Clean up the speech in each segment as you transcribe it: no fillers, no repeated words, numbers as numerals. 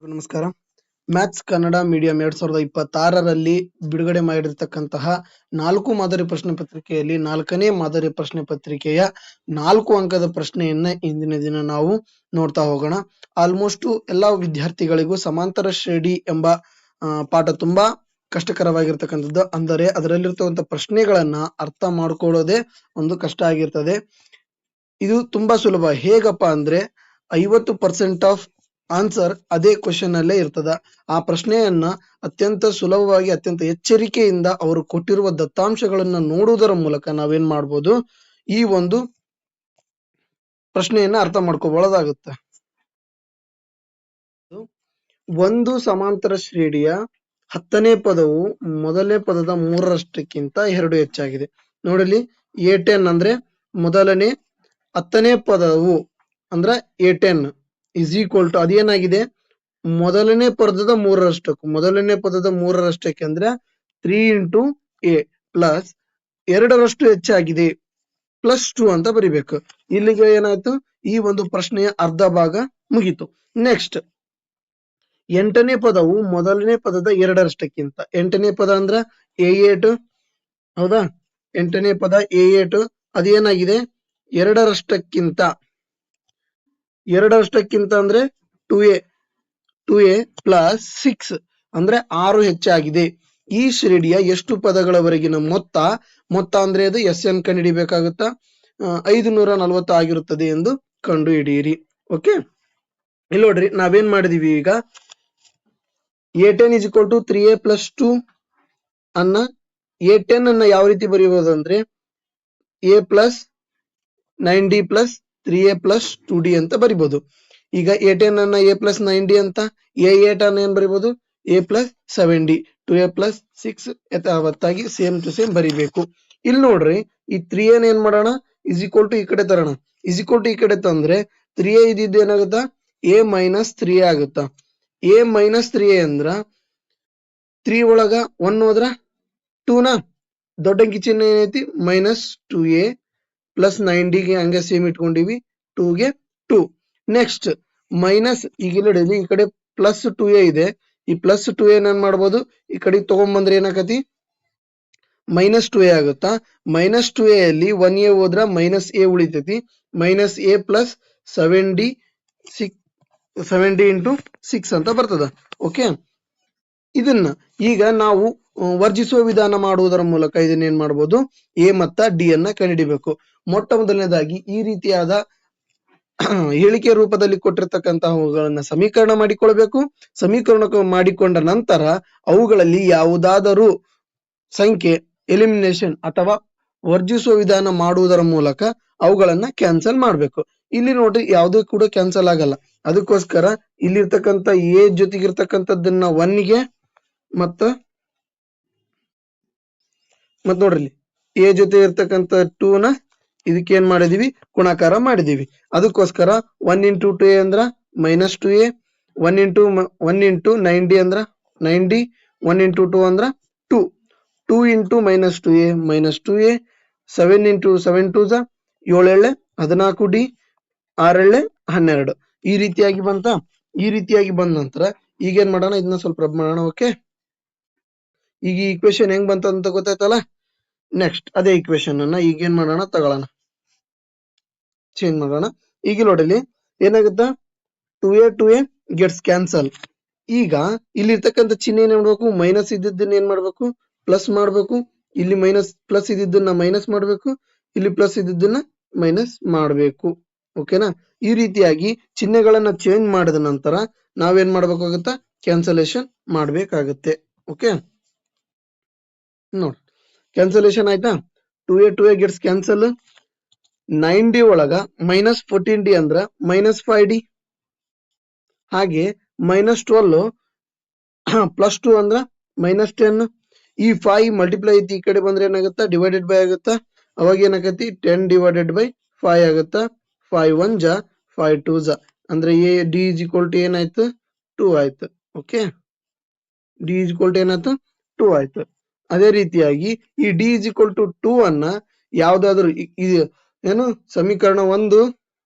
ನಮಸ್ಕಾರ. Maths Kannada medium 2026ರಲ್ಲಿ ಬಿಡುಗಡೆ ಮಾಡಿರ್ತಕ್ಕಂತಹ 4 ಮಾದರಿ ಪ್ರಶ್ನೆ ಪತ್ರಿಕೆಯಲ್ಲಿ 4ನೇ ಮಾದರಿ ಪ್ರಶ್ನೆ ಪತ್ರಿಕೆಯ 4 ಅಂಕದ ಪ್ರಶ್ನೆಯನ್ನ ಇಂದಿನ ದಿನ ನಾವು ನೋಡ್ತಾ ಹೋಗೋಣ. ಆಲ್ಮೋಸ್ಟ್ ಎಲ್ಲಾ ವಿದ್ಯಾರ್ಥಿಗಳಿಗೂ ಸಮಾಂತರ ಶ್ರೇಣಿ ಎಂಬ ಪಾಠ ತುಂಬಾ ಕಷ್ಟಕರವಾಗಿರ್ತಕ್ಕಂಥದ್ದು. ಅಂದರೆ ಅದರಲ್ಲಿರ್ತಕ್ಕಂಥ ಪ್ರಶ್ನೆಗಳನ್ನ ಅರ್ಥ ಮಾಡ್ಕೊಳ್ಳೋದೇ ಒಂದು ಕಷ್ಟ ಆಗಿರ್ತದೆ. ಇದು ತುಂಬಾ ಸುಲಭ. ಹೇಗಪ್ಪ ಅಂದ್ರೆ 50% ಆಫ್ ಆನ್ಸರ್ ಅದೇ ಕ್ವಶನ್ ಅಲ್ಲೇ ಇರ್ತದ. ಆ ಪ್ರಶ್ನೆಯನ್ನ ಅತ್ಯಂತ ಸುಲಭವಾಗಿ ಅತ್ಯಂತ ಎಚ್ಚರಿಕೆಯಿಂದ ಅವರು ಕೊಟ್ಟಿರುವ ದತ್ತಾಂಶಗಳನ್ನ ನೋಡುವುದರ ಮೂಲಕ ನಾವೇನ್ ಮಾಡ್ಬೋದು, ಈ ಒಂದು ಪ್ರಶ್ನೆಯನ್ನ ಅರ್ಥ ಮಾಡ್ಕೋಬಹುದಾಗುತ್ತೆ. ಒಂದು ಸಮಾಂತರ ಶ್ರೇಣಿಯ 10ನೇ ಪದವು ಮೊದಲನೇ ಪದದ 3ರಷ್ಟಕ್ಕಿಂತ 2 ಹೆಚ್ಚಾಗಿದೆ. ನೋಡಲಿ, A10 ಅಂದ್ರೆ ಮೊದಲನೇ 10ನೇ ಪದವು ಅಂದ್ರ A10 ಇಸ್ ಈಕ್ವಲ್ ಟು ಅದೇನಾಗಿದೆ, ಮೊದಲನೇ ಪದದ 3ರಷ್ಟಕ್ಕೆ. ಮೊದಲನೇ ಪದದ 3ರಷ್ಟಕ್ಕೆ ಅಂದ್ರೆ 3 ಇಂಟು A ಪ್ಲಸ್ 2ರಷ್ಟು ಹೆಚ್ಚಾಗಿದೆ ಪ್ಲಸ್ 2 ಅಂತ ಬರಿಬೇಕು. ಇಲ್ಲಿಗೆ ಏನಾಯ್ತು, ಈ ಒಂದು ಪ್ರಶ್ನೆಯ ಅರ್ಧ ಭಾಗ ಮುಗೀತು. ನೆಕ್ಸ್ಟ್ 8ನೇ ಪದವು ಮೊದಲನೇ ಪದದ 2ರಷ್ಟಕ್ಕಿಂತ. 8ನೇ ಪದ ಅಂದ್ರ A8 ಹೌದಾ. 8ನೇ ಪದ A8 ಅದೇನಾಗಿದೆ, 2ರಷ್ಟಕ್ಕಿಂತ. 2ರಷ್ಟಕ್ಕಿಂತ ಅಂದ್ರೆ 2A ಪ್ಲಸ್ 6 ಅಂದ್ರೆ 6 ಹೆಚ್ಚಾಗಿದೆ. ಈ ಶ್ರೇಣಿಯ ಎಷ್ಟು ಪದಗಳವರೆಗಿನ ಮೊತ್ತ ಅಂದ್ರೆ ಅದು SN ಕಂಡುಹಿಡಿಬೇಕಾಗುತ್ತಾ, 540 ಆಗಿರುತ್ತದೆ ಎಂದು ಕಂಡು ಹಿಡಿಯಿರಿ. ಓಕೆ, ಇಲ್ಲಿ ನೋಡ್ರಿ, ನಾವೇನ್ ಮಾಡಿದೀವಿ ಈಗ, A10 is equal to 3A plus 2 ಅನ್ನ A10 ಅನ್ನ ಯಾವ ರೀತಿ ಬರೆಯಬಹುದು ಅಂದ್ರೆ A plus 9D plus 3A plus 2D ಅಂತ ಬರಿಬಹುದು. ಈಗ A10 ಅನ್ನ A plus 9D ಅಂತ, A8 ಅನ್ನ ಏನ್ ಬರಿಬಹುದು, A plus 7D, 2A plus 6 ಯಥಾವತ್ತಾಗಿ ಸೇಮ್ ಟು ಸೇಮ್ ಬರಿಬೇಕು. ಇಲ್ಲಿ ನೋಡ್ರಿ, ಈ 3A ಏನ್ ಮಾಡೋಣ, ಇಸ್ ಈಕ್ವಲ್ ಟು ಈ ಕಡೆ ತರೋಣ. ಇಸ್ ಈಕ್ವಲ್ ಟು ಈ ಕಡೆ ತಂದ್ರೆ 3A ಇದ್ದಿದ್ದು ಏನಾಗುತ್ತಾ, A minus 3A ಆಗುತ್ತಾ. A minus 3A ಅಂದ್ರ 3 ಒಳಗ 1 ಹೋದ್ರ 2ನ ದೊಡ್ಡ ಅಂಕಿ ಚಿಹ್ನೆ ಏನೈತಿ, minus 2A ಪ್ಲಸ್ 9Dಗೆ ಹಂಗೆ ಸೇಮ್ ಇಟ್ಕೊಂಡಿವಿ, 2ಗೆ 2. ನೆಕ್ಸ್ಟ್ ಮೈನಸ್, ಈಗ ನೋಡಿ ಈ ಕಡೆ ಪ್ಲಸ್ 2A ಇದೆ, ಈ ಪ್ಲಸ್ 2A ಏನ್ ಮಾಡ್ಬೋದು, ಈ ಕಡೆ ತಗೊಂಡ್ಬಂದ್ರೆ ಏನಾಗತಿ, ಮೈನಸ್ 2A ಆಗುತ್ತಾ. ಮೈನಸ್ 2A ಅಲ್ಲಿ 1A ಹೋದ್ರ ಮೈನಸ್ A ಉಳಿತೈತಿ, minus A plus 7D into 6 ಅಂತ ಬರ್ತದ. ಓಕೆ, ಇದನ್ನ ಈಗ ನಾವು ವರ್ಜಿಸುವ ವಿಧಾನ ಮಾಡುವುದರ ಮೂಲಕ ಇದನ್ನೇನ್ ಮಾಡ್ಬೋದು, A ಮತ್ತ D ಅನ್ನ ಕಂಡುಹಿಡಿಬೇಕು. ಮೊಟ್ಟ ಮೊದಲನೇದಾಗಿ ಈ ರೀತಿಯಾದ ಹೇಳಿಕೆ ರೂಪದಲ್ಲಿ ಕೊಟ್ಟಿರ್ತಕ್ಕಂತಹವುಗಳನ್ನ ಸಮೀಕರಣ ಮಾಡಿಕೊಳ್ಬೇಕು. ಸಮೀಕರಣ ಮಾಡಿಕೊಂಡ ನಂತರ ಅವುಗಳಲ್ಲಿ ಯಾವುದಾದರೂ ಸಂಖ್ಯೆ ಎಲಿಮಿನೇಷನ್ ಅಥವಾ ವರ್ಜಿಸುವ ವಿಧಾನ ಮಾಡುವುದರ ಮೂಲಕ ಅವುಗಳನ್ನ ಕ್ಯಾನ್ಸಲ್ ಮಾಡ್ಬೇಕು. ಇಲ್ಲಿ ನೋಡ್ರಿ, ಯಾವುದೂ ಕೂಡ ಕ್ಯಾನ್ಸಲ್ ಆಗಲ್ಲ. ಅದಕ್ಕೋಸ್ಕರ ಇಲ್ಲಿರ್ತಕ್ಕಂಥ A ಜೊತೆಗಿರ್ತಕ್ಕಂಥದ್ದನ್ನ 1ಗೆ ಮತ್ತ ನೋಡ್ರಿ A ಜೊತೆ ಇರ್ತಕ್ಕಂಥ 2ನ ಇದಕ್ಕೆ ಏನ್ ಮಾಡಿದೀವಿ, ಗುಣಾಕಾರ ಮಾಡಿದೀವಿ. ಅದಕ್ಕೋಸ್ಕರ 1 ಇಂಟು 2A ಅಂದ್ರ ಮೈನಸ್ 2A, 1 ಇಂಟು 9D ಅಂದ್ರ 9D, 1 ಇಂಟು 2 ಅಂದ್ರ 2, 2 into minus 2A minus 2A, 7 into 7 2 7 14D, 6 12. ಈ ರೀತಿಯಾಗಿ ಬಂತ. ಈ ರೀತಿಯಾಗಿ ಬಂದ ನಂತರ ಈಗೇನ್ ಮಾಡೋಣ, ಇದನ್ನ ಸ್ವಲ್ಪ ರಬ್ ಮಾಡೋಣ. ಓಕೆ, ಈಗ ಈ ಇಕ್ವೇಶನ್ ಹೆಂಗ್ ಬಂತ ಅಂತ ಗೊತ್ತಾಯ್ತಲ್ಲ. ನೆಕ್ಸ್ಟ್ ಅದೇ ಇಕ್ವೇಶನ್ ಅನ್ನ ಈಗ ಏನ್ ಮಾಡೋಣ, ತಗೊಳ್ಳೋಣ, ಚೇಂಜ್ ಮಾಡೋಣ. ಈಗ ನೋಡಲಿ ಏನಾಗುತ್ತಾ, 2A ಗೆಟ್ಸ್ ಕ್ಯಾನ್ಸಲ್. ಈಗ ಇಲ್ಲಿ ಇರ್ತಕ್ಕಂಥ ಚಿಹ್ನೆ ಏನ್ ಮಾಡ್ಬೇಕು, ಮೈನಸ್ ಇದ್ದಿದ್ದನ್ನ ಏನ್ ಮಾಡ್ಬೇಕು, ಪ್ಲಸ್ ಮಾಡ್ಬೇಕು. ಇಲ್ಲಿ ಮೈನಸ್ ಪ್ಲಸ್ ಇದ್ದಿದ್ದನ್ನ ಮೈನಸ್ ಮಾಡ್ಬೇಕು, ಇಲ್ಲಿ ಪ್ಲಸ್ ಇದ್ದಿದ್ದನ್ನ ಮೈನಸ್ ಮಾಡ್ಬೇಕು. ಓಕೆನಾ. ಈ ರೀತಿಯಾಗಿ ಚಿಹ್ನೆಗಳನ್ನ ಚೇಂಜ್ ಮಾಡಿದ ನಂತರ ನಾವೇನ್ ಮಾಡ್ಬೇಕಾಗುತ್ತಾ, ಕ್ಯಾನ್ಸಲೇಷನ್ ಮಾಡ್ಬೇಕಾಗತ್ತೆ. ಓಕೆ, ನೋಡಿ ಕ್ಯಾನ್ಸಲೇಷನ್ ಆಯ್ತಾ. 2A gets cancel. 9D ಒಳಗ ಮೈನಸ್ 14D ಅಂದ್ರ ಮೈನಸ್ 5D, ಹಾಗೆ ಮೈನಸ್ 12 ಪ್ಲಸ್ 2 ಅಂದ್ರ ಮೈನಸ್ 10. ಈ 5 ಮಲ್ಟಿಪ್ಲೈ ಐತಿ, ಈ ಕಡೆ ಬಂದ್ರೆ ಏನಾಗುತ್ತಾ, ಡಿವೈಡೆಡ್ ಬೈ ಆಗುತ್ತಾ. ಅವಾಗ ಏನಾಗತಿ, 10 ಡಿವೈಡೆಡ್ ಬೈ 5 ಆಗುತ್ತಾ. 5 1 5 2 ಅಂದ್ರೆ D is equal to ಏನಾಯ್ತು, 2 ಆಯ್ತು. Okay, D is equal to ಏನಾಯ್ತು, 2 ಆಯ್ತು. ಅದೇ ರೀತಿಯಾಗಿ ಈ D is equal to 2 ಅನ್ನ ಯಾವ್ದಾದ್ರು ಏನು ಸಮೀಕರಣ 1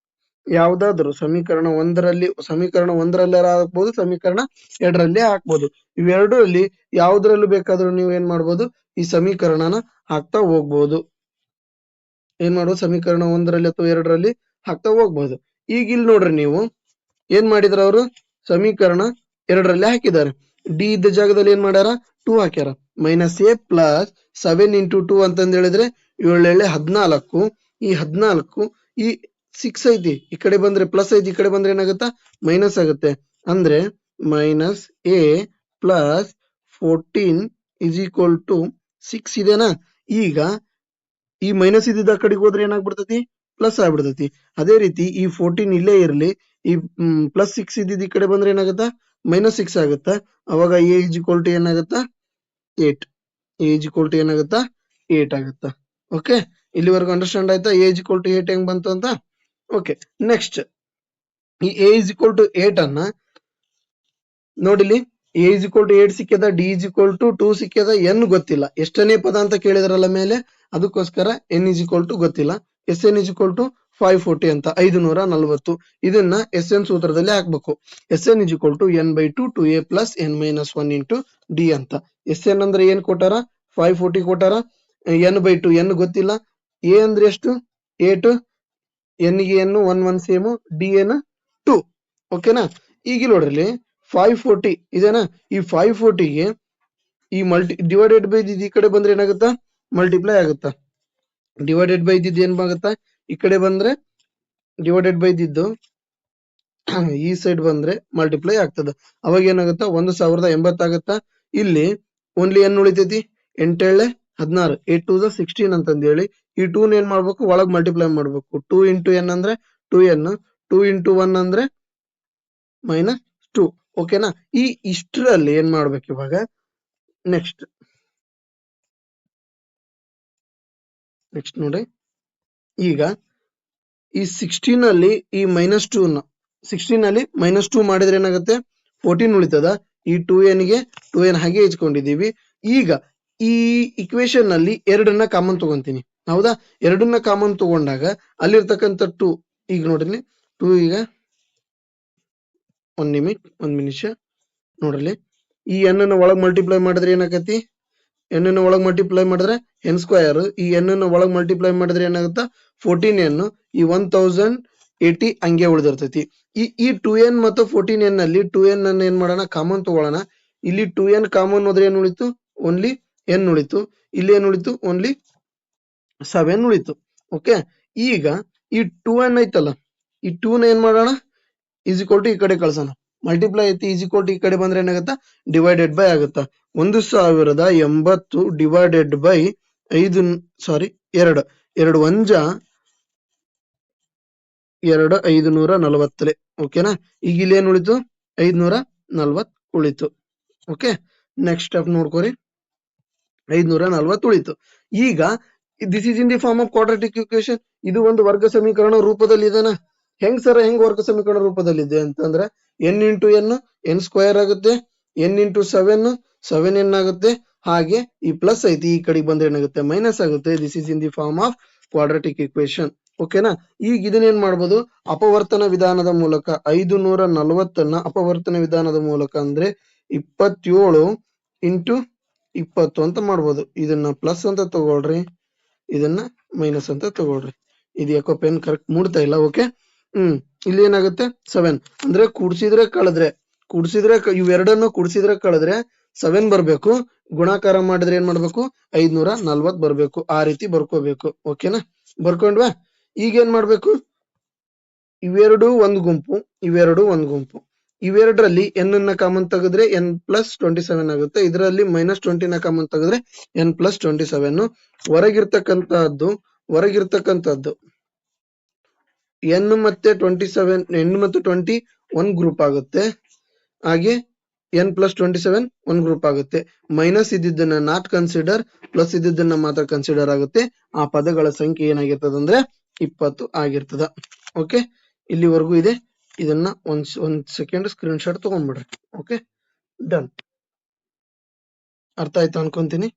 ಯಾವ್ದಾದ್ರು ಸಮೀಕರಣ ಒಂದರಲ್ಲಿ ಹಾಕ್ಬೋದು, ಸಮೀಕರಣ 2ರಲ್ಲಿ ಹಾಕ್ಬೋದು. ಇವೆರಡರಲ್ಲಿ ಯಾವ್ದ್ರಲ್ಲೂ ಬೇಕಾದ್ರೂ ನೀವು ಏನ್ ಮಾಡ್ಬೋದು, ಈ ಸಮೀಕರಣನ ಹಾಕ್ತಾ ಹೋಗ್ಬೋದು. ಏನ್ ಮಾಡ್ಬೋದು, ಸಮೀಕರಣ 1ರಲ್ಲಿ ಅಥವಾ 2ರಲ್ಲಿ ಹಾಕ್ತಾ ಹೋಗ್ಬೋದು. ಈಗ ಇಲ್ಲಿ ನೋಡ್ರಿ, ನೀವು ಏನ್ ಮಾಡಿದ್ರ, ಅವರು ಸಮೀಕರಣ 2ರಲ್ಲಿ ಹಾಕಿದ್ದಾರೆ. ಡಿ ಇದ್ದ ಜಾಗದಲ್ಲಿ ಏನ್ ಮಾಡ್ಯಾರ, 2 ಹಾಕ್ಯಾರ. -a ಪ್ಲಸ್ 7 ಇಂಟು 2 ಅಂತಂದ್ ಹೇಳಿದ್ರೆ 7 14. ಈ 14 ಈ 6 ಐತಿ, ಈ ಕಡೆ ಬಂದ್ರೆ ಪ್ಲಸ್ ಐತಿ, ಈ ಕಡೆ ಬಂದ್ರೆ ಏನಾಗುತ್ತಾ, ಮೈನಸ್ ಆಗುತ್ತೆ. ಅಂದ್ರೆ -a plus 14 is equal to 6 ಇದೆನಾ. ಈಗ ಈ ಮೈನಸ್ ಇದ್ದಿದ್ದ ಕಡೆಗೆ ಹೋದ್ರೆ ಏನಾಗ್ಬಿಡ್ತೈತಿ, ಪ್ಲಸ್ ಆಗ್ಬಿಡ್ತೈತಿ. ಅದೇ ರೀತಿ ಈ 14 ಇಲ್ಲೇ ಇರಲಿ, ಈ +6 ಇದ್ದಿದ್ದು ಈ ಕಡೆ ಬಂದ್ರೆ ಏನಾಗುತ್ತಾ, -6 ಆಗುತ್ತಾ. ಅವಾಗ a ಇಸ್ ಈಕ್ವಲ್ ಟು ಏನಾಗುತ್ತಾ, 8. a ಇಸ್ ಈಕ್ವಲ್ ಟು ಏನಾಗುತ್ತಾ, 8 ಆಗುತ್ತಾ. ಓಕೆ, ಇಲ್ಲಿವರೆಗೂ ಅಂಡರ್ಸ್ಟ್ಯಾಂಡ್ ಆಯ್ತಾ, a ಇಸ್ ಈಕ್ವಲ್ ಟು 8 ಹೆಂಗ್ ಬಂತು ಅಂತ. ಓಕೆ, ನೆಕ್ಸ್ಟ್ ಈ a ಇಸ್ ಈಕ್ವಲ್ ಟು 8 ಅನ್ನ ನೋಡಿಲಿ. a ಇಸ್ ಈಕ್ವಲ್ ಟು 8 ಸಿಕ್ಕ್ಯದ, d ಇಸ್ ಈಕ್ವಲ್ ಟು 2 ಸಿಕ್ಕ್ಯದ, n ಗೊತ್ತಿಲ್ಲ. ಎಷ್ಟನೇ ಪದ ಅಂತ ಕೇಳಿದ್ರಲ್ಲ ಮೇಲೆ, ಅದಕ್ಕೋಸ್ಕರ n ಇಸ್ ಈಕ್ವಲ್ ಟು ಗೊತ್ತಿಲ್ಲ. Sn ಇಸ್ ಈಕ್ವಲ್ ಟು 540 ಅಂತ, 540. ಇದನ್ನ Sn ಸೂತ್ರದಲ್ಲಿ ಹಾಕ್ಬೇಕು. Sn is equal to n/2 2a plus n-1 into d ಅಂತ. Sn ಅಂದ್ರೆ ಏನ್ ಕೊಟ್ಟಾರ, 540 ಕೊಟ್ಟಾರ. n/2 n ಗೊತ್ತಿಲ್ಲ. a ಅಂದ್ರೆ ಎಷ್ಟು, 8, n ಗೆ n 1 1 ಸೇಮ್, d n 2. ಓಕೆನಾ. ಈಗ ನೋಡ್ರಿ, 540 ಇದೇನಾ, ಈ 540ಗೆ ಈ ಡಿವೈಡೆಡ್ ಬೈ ಈ ಕಡೆ ಬಂದ್ರೆ ಏನಾಗುತ್ತಾ, ಮಲ್ಟಿಪ್ಲೈ ಆಗುತ್ತಾ. ಡಿವೈಡೆಡ್ ಬೈ ಇದ್ದಿದ್ದು ಏನ್ ಆಗುತ್ತಾ, ಈ ಕಡೆ ಬಂದ್ರೆ ಡಿವೈಡೆಡ್ ಬೈ ಇದ್ದಿದ್ದು ಈ ಸೈಡ್ ಬಂದ್ರೆ ಮಲ್ಟಿಪ್ಲೈ ಆಗ್ತದ. ಅವಾಗ ಏನಾಗುತ್ತಾ, 1080 ಆಗುತ್ತಾ. ಇಲ್ಲಿ ಓನ್ಲಿ ಏನ್ ಉಳಿತೈತಿ, 8 16, 8 2 16 ಅಂತಂದ್ ಹೇಳಿ ಈ 2 ಏನ್ ಮಾಡ್ಬೇಕು, ಒಳಗ್ ಮಲ್ಟಿಪ್ಲೈ ಮಾಡ್ಬೇಕು. 2 ಇಂಟು n ಅಂದ್ರೆ 2n, 2 ಇಂಟು 1 ಅಂದ್ರೆ -2. ಓಕೆನಾ. ಈ ಇಷ್ಟರಲ್ಲಿ ಏನ್ ಮಾಡ್ಬೇಕು ಇವಾಗ, ನೆಕ್ಸ್ಟ್ ನೋಡಿ, ಈಗ ಈ 16 ಅಲ್ಲಿ ಈ -2 16 ಅಲ್ಲಿ -2 ಮಾಡಿದ್ರೆ ಏನಾಗುತ್ತೆ, 14 ಉಳಿತದ. ಈ 2n ಗೆ 2n ಹಾಗೆ ಇಚ್ಕೊಂಡಿದೀವಿ. ಈಗ ಈ ಇಕ್ವೇಶನ್ ನಲ್ಲಿ 2ನ್ನ ಕಾಮನ್ ತಗೊಂತೀನಿ, ಹೌದಾ. 2ನ್ನ ಕಾಮನ್ ತಗೊಂಡಾಗ ಅಲ್ಲಿರ್ತಕ್ಕಂಥ 2, ಈಗ ನೋಡ್ರಿ 2, ಈಗ ಒಂದ್ ನಿಮಿಷ ನೋಡ್ರಿ, ಈ n ನ ಒಳಗ್ ಮಲ್ಟಿಪ್ಲೈ ಮಾಡಿದ್ರೆ ಏನಾಗತಿ, n ನ ಒಳಗ್ ಮಲ್ಟಿಪ್ಲೈ ಮಾಡಿದ್ರೆ n², ಈ n ನ ಒಳಗ್ ಮಲ್ಟಿಪ್ಲೈ ಮಾಡಿದ್ರೆ ಏನಾಗುತ್ತಾ, 14n. ಈ 1080 ಹಂಗೆ ಉಳಿದಿರ್ತೈತಿ. ಈ 2n ಮತ್ತು 14n ನಲ್ಲಿ 2n ಅನ್ನ ಏನ್ ಮಾಡೋಣ, ಕಾಮನ್ ತಗೊಳ್ಳೋಣ. ಇಲ್ಲಿ 2n ಕಾಮನ್ ಹೋದ್ರೆ ಏನ್ ಉಳಿತು, ಓನ್ಲಿ n ಉಳಿತು. ಇಲ್ಲಿ ಏನ್ ಉಳಿತು, ಓನ್ಲಿ 7 ಉಳಿತು. ಓಕೆ, ಈಗ ಈ 2n ಐತಲ್ಲ, ಈ 2 ನ ಏನ್ ಮಾಡೋಣ, ಈಸ್ ಈಕ್ವಲ್ ಟು ಈ ಕಡೆ ಕಳ್ಸೋಣ. ಮಲ್ಟಿಪ್ಲೈ ಐತಿ, ಈಸ್ ಈಕ್ವಲ್ ಟು ಈ ಕಡೆ ಬಂದ್ರೆ ಏನಾಗುತ್ತಾ, ಡಿವೈಡೆಡ್ ಬೈ ಆಗುತ್ತಾ. 1080 ಡಿವೈಡೆಡ್ ಬೈ 2 1 2 540. ಓಕೆನಾ. ಈಗ ಇಲ್ಲಿ ಏನ್ ಉಳಿತು, 540 ಉಳಿತು. ಓಕೆ, ನೆಕ್ಸ್ಟ್ ಸ್ಟೆಪ್ ನೋಡ್ಕೋರಿ, 540 ಉಳಿತು. ಈಗ this is in the form of quadratic equation. ಇದು ಒಂದು ವರ್ಗ ಸಮೀಕರಣ ರೂಪದಲ್ಲಿ ಇದೆನಾ. ಹೆಂಗ್ ಸರ್, ಹೆಂಗ್ ವರ್ಗ ಸಮೀಕರಣ ರೂಪದಲ್ಲಿ ಇದೆ ಅಂತಂದ್ರೆ, n ಇಂಟು n² ಆಗುತ್ತೆ, n ಇಂಟು 7n ಆಗುತ್ತೆ. ಹಾಗೆ ಈ ಪ್ಲಸ್ ಐತಿ, ಈ ಕಡೆ ಬಂದ್ರೆ ಏನಾಗುತ್ತೆ, ಮೈನಸ್ ಆಗುತ್ತೆ. This is in the form of quadratic equation. ಓಕೆನಾ. ಈಗ ಇದನ್ನ ಏನ್ ಮಾಡ್ಬೋದು, ಅಪವರ್ತನ ವಿಧಾನದ ಮೂಲಕ 540ನ್ನ ಅಪವರ್ತನ ವಿಧಾನದ ಮೂಲಕ ಅಂದ್ರೆ 27 ಇಂಟು 20 ಅಂತ ಮಾಡ್ಬೋದು. ಇದನ್ನ ಪ್ಲಸ್ ಅಂತ ತಗೊಳ್ರಿ, ಇದನ್ನ ಮೈನಸ್ ಅಂತ ತಗೊಳ್ರಿ. ಇದು ಯಾಕೋ ಪೆನ್ ಕರೆಕ್ಟ್ ಮೂಡ್ತಾ ಇಲ್ಲ. ಓಕೆ, ಇಲ್ಲಿ ಏನಾಗುತ್ತೆ, 7 ಅಂದ್ರೆ ಕೂಡ್ಸಿದ್ರೆ ಇವೆರಡನ್ನು ಕೂಡ್ಸಿದ್ರೆ ಕಳೆದ್ರೆ 7 ಬರ್ಬೇಕು. ಗುಣಾಕಾರ ಮಾಡಿದ್ರೆ ಏನ್ ಮಾಡ್ಬೇಕು, 540 ಬರ್ಬೇಕು. ಆ ರೀತಿ ಬರ್ಕೋಬೇಕು. ಓಕೆನಾ, ಬರ್ಕೊಂಡ್ವಾ. ಈಗ ಏನ್ ಮಾಡ್ಬೇಕು, ಇವೆರಡು ಒಂದ್ ಗುಂಪು, ಇವೆರಡು ಒಂದ್ ಗುಂಪು. ಇವೆರಡರಲ್ಲಿ n ನ ಕಾಮನ್ ತೆಗೆದ್ರೆ n+27 ಆಗುತ್ತೆ. ಇದರಲ್ಲಿ -20 ನ ಕಾಮನ್ ತೆಗೆದ್ರೆ n+27. ಹೊರಗಿರ್ತಕ್ಕಂತಹದ್ದು n ಮತ್ತೆ 27, n ಮತ್ತು 20 ಒಂದ್ ಗ್ರೂಪ್ ಆಗುತ್ತೆ. ಹಾಗೆ n+27 ಒಂದ್ ಗ್ರೂಪ್ ಆಗುತ್ತೆ. ಮೈನಸ್ ಇದ್ದಿದ್ದನ್ನ ನಾಟ್ ಕನ್ಸಿಡರ್, ಪ್ಲಸ್ ಇದ್ದಿದ್ದನ್ನ ಮಾತ್ರ ಕನ್ಸಿಡರ್ ಆಗುತ್ತೆ. ಆ ಪದಗಳ ಸಂಖ್ಯೆ ಏನಾಗಿರ್ತದ ಅಂದ್ರೆ 20 ಆಗಿರ್ತದ. ಓಕೆ, ಇಲ್ಲಿವರೆಗೂ ಇದೆ. ಇದನ್ನ ಒಂದ್ ಸೆಕೆಂಡ್ ಸ್ಕ್ರೀನ್ ಶಾಟ್ ತಗೊಂಡ್ಬಿಡ್ರಿ. Okay, done. ಅರ್ಥ ಆಯ್ತು ಅನ್ಕೊಂತೀನಿ.